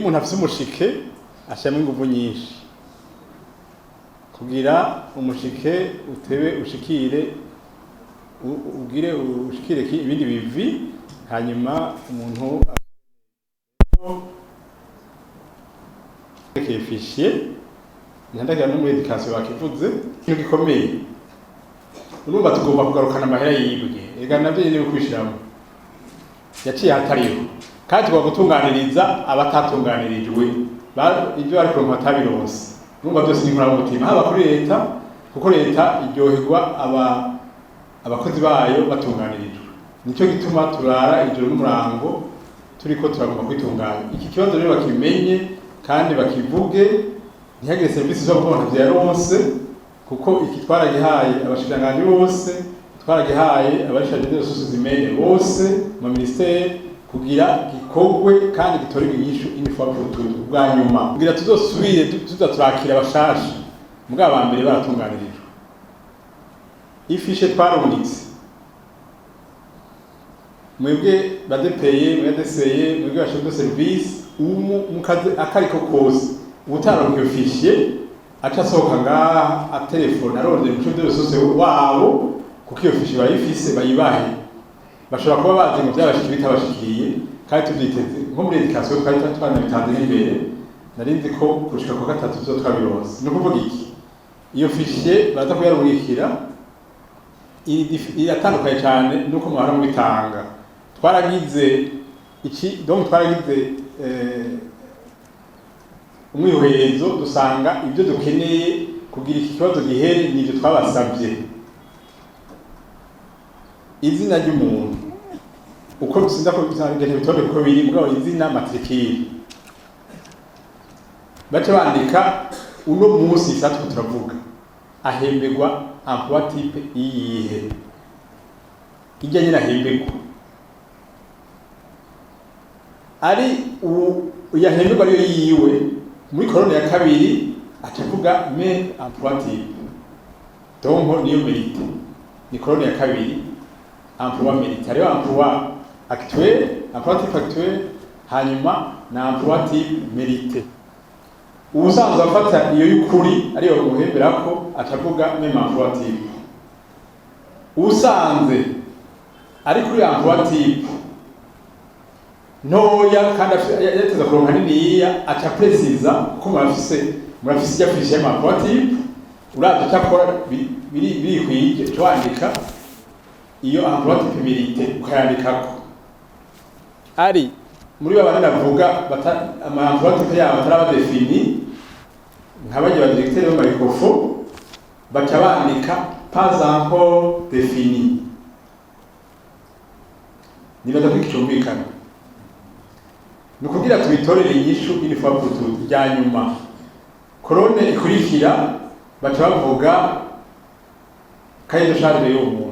Umuntu afise umushike ashiramo inguvu nyinshi kugira umushike utebe ushikire ugire ushikire ibindi bivi hanyuma umuntu fichier nyandagira no muri education bakivuze ikintu gikomeye urumva tugomba kugarukana amahera yibwe ega navyo nyene kwishiramo yaciye hatariho kandi tugomba gutunganiriza abatatunganirijwe ibyo bari kuronka batabironse urumva byose ni nkora mutima haba kuri leta kuko leta iryoherwa abakozi bayo batunganirijwe nicyo gituma turara ijoro n'umurango turiko turagomba kwitunganya iki kibazo rero bakimenye kandi bakivuge ntihagire service zo kubona vyaronse kuko iki twaragihaye abashiranganje bose twaragihaye abashiranje bose zimene bose mu ministere kugira gikogwe kandi gitorerwe inyishu iniforme y'utuntu bwa nyuma kugira tuzosubire tuzaturakira abashasha mbwa abambere baratunganirijwe ifishe twarungitse mwebwe badepeye mwedeseye mwebwe bashinzwe service mukaze akariko kose utaronke fichier aca sohoka ngaha atelefone arondera umuco wose wabo kuko iyo fichier bayifise bayibahe bashobora kuba bazi ngo byabashikira bitabashikiriye kandi tubyiteze nko muri education twari twanabitanze n'imbere narinzi ko kurushika kwa gatatu zo twabironse no kuvuga iki iyo fichier baza kuyarungikira iratandukanye cyane nuko mwara mu bitanga twaragize iki donc twaragize umwiherezo dusanga ibyo dukeneye kugira iki kibazo gihere n'ibyo twabasabye izina ry'umuntu uko bisinda ko bizangene bitore ko biri mugabo izina matricule bace bandika uno munsi satwe turavuga ahembegwa emploi type iyihe ijya nyina ahembegwa ari yahembegwa ariyo yiwe muri korone ya kabiri atavuga me emploi type donc niyo mérite ni korone ya kabiri emploi mérite ariyo emploi actuel emploi type actuel hanyuma na emploi type mérite ubusanzwe afata iyo y'ukuri ariyo muhemberako atavuga même emploi type usanze ari kuri emploi type ntoya kandi yateza kuronka niniya aca precisa ko murafise ijya fiche emploi type uravye cyakora biri kwije twandika iyo emploi type mérite ukayandikako ari muri babane navuga ama emploi type yabo ataraba defini nk'abaje ba directeur bo marikofo baca bandika pas encore défini nibaza ko icyumvikana nukugira tubitorere inyishu iniforme y'utuntu bya nyuma korone ikurikira baca bavuga kayido charge y'umuntu